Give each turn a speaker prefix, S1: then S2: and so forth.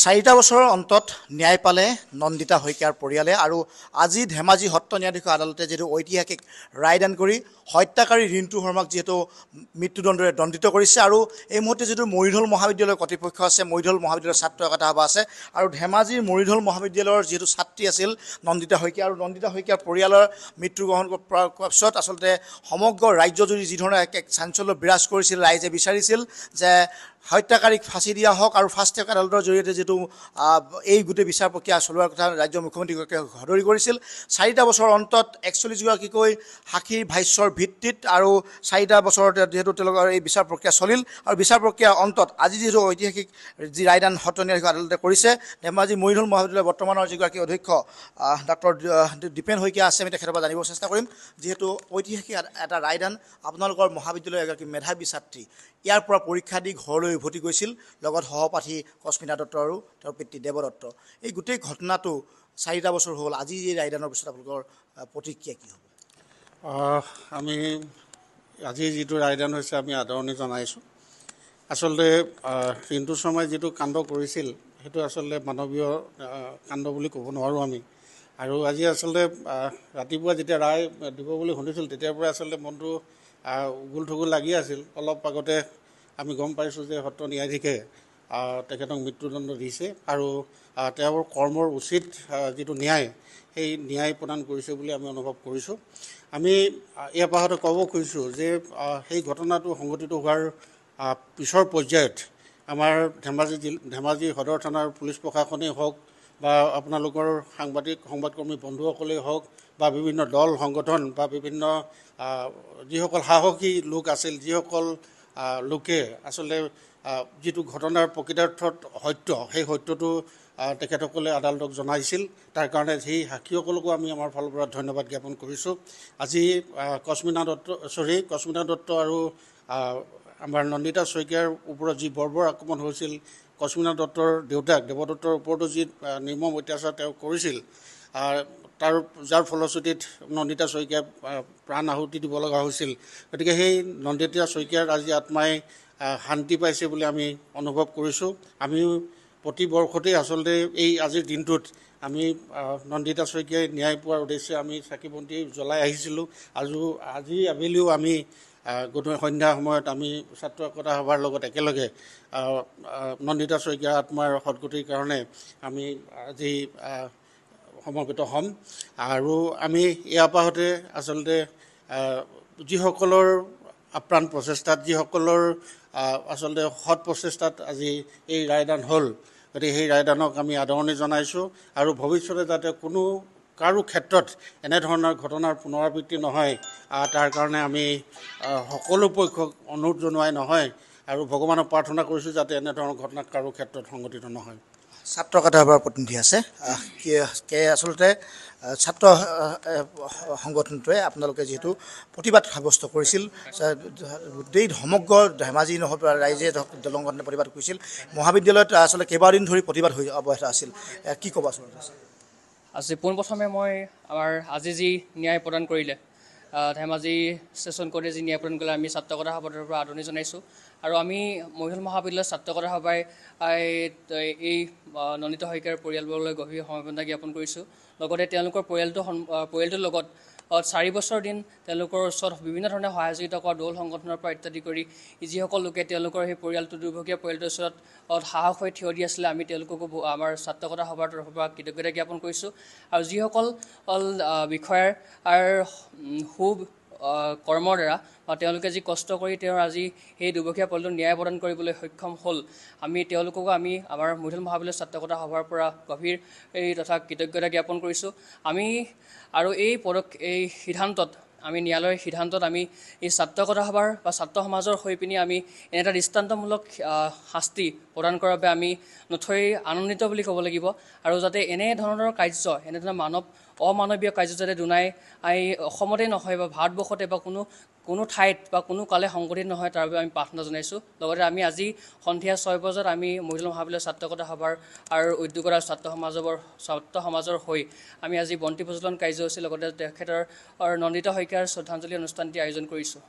S1: 4টা বছৰৰ অন্তত ন্যায় পালে নন্দিতা শইকীয়াৰ পৰিয়ালে আৰু আজি ধেমাজি সত্ৰ ন্যায়াধীশৰ আদালতে যিটো ঐতিহাসিক ৰায়দান কৰি হত্যাকাৰী ৰিণ্টু শৰ্মাক যিহেতু মৃত্যুদণ্ডৰে দণ্ডিত কৰিছে আৰু এই মুহূৰ্তে যিটো মৰিধল মহাবিদ্যালয়ৰ কৰ্তৃপক্ষ আছে, মৰিধল মহাবিদ্যালয়ৰ ছাত্ৰ একতা সভা আছে আৰু ধেমাজিৰ মৰিধল মহাবিদ্যালয়ৰ যিহেতু ছাত্ৰী আছিল নন্দিতা শইকীয়া আৰু নন্দিতা শইকীয়াৰ পৰিয়ালৰ মৃত্যু গ্ৰহণ কৰাৰ পিছত আচলতে সমগ্ৰ ৰাজ্যজুৰি যি ধৰণে এক চাঞ্চল্য বিৰাজ কৰিছিল, ৰাইজে বিচাৰিছিল যে হত্যাকাৰীক ফাঁচি দিয়া হওক আৰু ফাষ্ট ট্ৰেক আদালতৰ জৰিয়তে যিটো এই গোটেই বিচাৰ প্ৰক্ৰিয়া চলোৱাৰ কথা ৰাজ্যৰ মুখ্যমন্ত্ৰীগৰাকীয়ে সদৰি কৰিছিল। 4টা বছৰৰ অন্তত 41গৰাকীকৈ সাক্ষীৰ ভাষ্যৰ ভিত্তিত আৰু 4টা বছৰত যিহেতু তেওঁলোকৰ এই বিচাৰ প্ৰক্ৰিয়া চলিল আৰু বিচাৰ প্ৰক্ৰিয়াৰ অন্তত আজি যিহেতু ঐতিহাসিক যি ৰায়দান সত্ৰ ন্যায়াধীশৰ আদালতে কৰিছে, ধেমাজি মৰিধল মহাবিদ্যালয়ৰ বৰ্তমানৰ যিগৰাকী অধ্যক্ষ ডক্টৰ দীপেন শইকীয়া আছে, আমি তেখেতৰ পৰা জানিব চেষ্টা কৰিম। যিহেতু ঐতিহাসিক এটা ৰায়দান, আপোনালোকৰ মহাবিদ্যালয়ৰ এগৰাকী মেধাৱী ছাত্ৰী ইয়াৰ পৰা পৰীক্ষা দি ঘৰলৈ উভতি গৈছিল, লগত সহপাঠী কস্মিতা দত্ত আৰু তেওঁৰ পিতৃ দেৱ দত্ত। এই গোটেই ঘটনাটো 4টা বছৰ হ'ল, আজি এই ৰায়দানৰ পিছত আপোনালোকৰ প্ৰতিক্ৰিয়া কি হ'ব?
S2: আমি আজি যিটো ৰায়দান হৈছে আমি আদৰণি জনাইছোঁ। আচলতে ৰিণ্টু শৰ্মাই যিটো কাণ্ড কৰিছিল সেইটো আচলতে মানৱীয় কাণ্ড বুলি ক'ব নোৱাৰোঁ আমি। আৰু আজি আচলতে ৰাতিপুৱা যেতিয়া ৰায় দিব বুলি শুনিছিল তেতিয়াৰ পৰা আচলতে মনটো উগুল থুগুল লাগি আছিল। অলপ আগতে আমি গম পাইছোঁ যে সত্ৰ ন্যায়াধীশে তেখেতক মৃত্যুদণ্ড দিছে আৰু তেওঁৰ কৰ্মৰ উচিত যিটো ন্যায় সেই ন্যায় প্ৰদান কৰিছে বুলি আমি অনুভৱ কৰিছোঁ। আমি ইয়াৰ পাছতে ক'ব খুজিছোঁ যে সেই ঘটনাটো সংঘটিত হোৱাৰ পিছৰ পৰ্যায়ত আমাৰ ধেমাজি সদৰ থানাৰ পুলিচ প্ৰশাসনেই হওক বা আপোনালোকৰ সংবাদকৰ্মী বন্ধুসকলেই হওক বা বিভিন্ন দল সংগঠন বা বিভিন্ন যিসকল সাহসী লোক আছিল, যিসকল লোকে আচলতে যিটো ঘটনাৰ প্ৰকৃতাৰ্থত সত্য সেই সত্যটো তেখেতসকলে আদালতক জনাইছিল, তাৰ কাৰণে সেই সাক্ষীসকলকো আমি আমাৰ ফালৰ পৰা ধন্যবাদ জ্ঞাপন কৰিছোঁ। আজি কস্মিতা দত্ত আৰু আমাৰ নন্দিতা শইকীয়াৰ ওপৰত যি বৰ্বৰ আক্ৰমণ হৈছিল, কস্মিতা দত্তৰ দেউতাক দেৱ দত্তৰ ওপৰতো যি নিৰ্মম অত্যাচাৰ তেওঁ কৰিছিল, যাৰ ফলশ্ৰুতিত নন্দিতা শইকীয়াই প্ৰাণ আহুতি দিব লগা হৈছিল। গতিকে সেই নন্দিতা শইকীয়াৰ আজি আত্মাই শান্তি পাইছে বুলি আমি অনুভৱ কৰিছোঁ। আমিও প্ৰতি বৰ্ষতেই আচলতে এই আজিৰ দিনটোত আমি নন্দিতা শইকীয়াই ন্যায় পোৱাৰ উদ্দেশ্যে আমি চাকি বন্তি জ্বলাই আহিছিলোঁ। আজি আবেলিও আমি গধূলি সন্ধ্যা সময়ত আমি ছাত্ৰ একতা সভাৰ লগত একেলগে নন্দিতা শইকীয়াৰ আত্মাৰ সদ্গতিৰ কাৰণে আমি আজি সমবেত হ'ম। আৰু আমি ইয়াৰ পাছতে আচলতে যিসকলৰ আপ্ৰাণ প্ৰচেষ্টাত, যিসকলৰ আচলতে সৎ প্ৰচেষ্টাত আজি এই ৰায়দান হ'ল, গতিকে সেই ৰায়দানক আমি আদৰণি জনাইছোঁ আৰু ভৱিষ্যতে যাতে কাৰো ক্ষেত্ৰত এনেধৰণৰ ঘটনাৰ পুনৰাবৃত্তি নহয় তাৰ কাৰণে আমি সকলো পক্ষক অনুৰোধ জনোৱাই নহয় আৰু ভগৱানক প্ৰাৰ্থনা কৰিছোঁ যাতে এনেধৰণৰ ঘটনা কাৰো ক্ষেত্ৰত সংঘটিত নহয়।
S1: ছাত্ৰ একতা সভাৰ প্ৰতিনিধি আছে, আচলতে ছাত্ৰ সংগঠনটোৱে আপোনালোকে যিহেতু প্ৰতিবাদ সাব্যস্ত কৰিছিল, গোটেই সমগ্ৰ ধেমাজি ৰাইজে দলংগঠনে প্ৰতিবাদ কৰিছিল, মহাবিদ্যালয়ত আচলতে কেইবাদিন ধৰি প্ৰতিবাদ অব্যাহত আছিল, কি ক'ব আচলতে?
S3: আজি পোনপ্ৰথমে মই আজি যি ন্যায় প্ৰদান কৰিলে ধেমাজি ছেছন কোৰ্টে যি ন্যায় প্ৰদান কৰিলে আমি ছাত্ৰ একতা সভাৰ পৰা আদৰণি জনাইছোঁ। আৰু আমি মৰিধল মহাবিদ্যালয়ৰ ছাত্ৰ একতা সভাই এই নন্দিতা শইকীয়াৰ পৰিয়ালবৰ্গলৈ গভীৰ সমবেদনা জ্ঞাপন কৰিছোঁ। লগতে তেওঁলোকৰ পৰিয়ালটোৰ লগত 4 বছৰ দিন তেওঁলোকৰ ওচৰত বিভিন্ন ধৰণে সহায় সহযোগিতা কৰা দল সংগঠনৰ পৰা ইত্যাদি কৰি যিসকল লোকে তেওঁলোকৰ সেই দুৰ্ভগীয়া পৰিয়ালটোৰ ওচৰত সাহস হৈ থিয় দি আছিলে, আমি তেওঁলোককো আমাৰ ছাত্ৰ একতা সভাৰ তৰফৰ পৰা কৃতজ্ঞতা জ্ঞাপন কৰিছোঁ। আৰু যিসকল বিষয়াৰ কৰ্মৰ দ্বাৰা বা তেওঁলোকে যি কষ্ট কৰি তেওঁৰ আজি সেই দুৰ্ভগীয়া পৰিয়ালটোক ন্যায় প্ৰদান কৰিবলৈ সক্ষম হ'ল, তেওঁলোককো আমি আমাৰ মৰিধল মহাবিদ্যালয়ৰ ছাত্ৰ একতা সভাৰ পৰা গভীৰ তথা কৃতজ্ঞতা জ্ঞাপন কৰিছোঁ। আমি আৰু এই সিদ্ধান্তত আমি ন্যায়ালয়ৰ সিদ্ধান্তত আমি এই ছাত্ৰ একতা সভাৰ বা ছাত্ৰ সমাজৰ হৈ পিনি আমি এনে এটা দৃষ্টান্তমূলক শাস্তি প্ৰদান কৰাৰ বাবে আমি নথৈ আনন্দিত বুলি ক'ব লাগিব। আৰু যাতে এনেধৰণৰ অমানৱীয় কাৰ্য যাতে দুনাই অসমতে নহয় বা ভাৰতবৰ্ষতে বা কোনো ঠাইত বা কোনো কালে সংঘটিত নহয় তাৰ বাবে আমি প্ৰাৰ্থনা জনাইছোঁ। লগতে আমি আজি সন্ধিয়া 6 বজাত আমি মৰিধল মহাবিদ্যালয়ৰ ছাত্ৰ একতা সভাৰ আৰু উদ্যোগৰ ছাত্ৰ সমাজৰ হৈ আমি আজি বন্তি প্ৰজ্বলন কাৰ্যসূচীৰ লগতে তেখেতৰ নন্দিতা শইকীয়াৰ শ্ৰদ্ধাঞ্জলি অনুষ্ঠানটি আয়োজন কৰিছোঁ।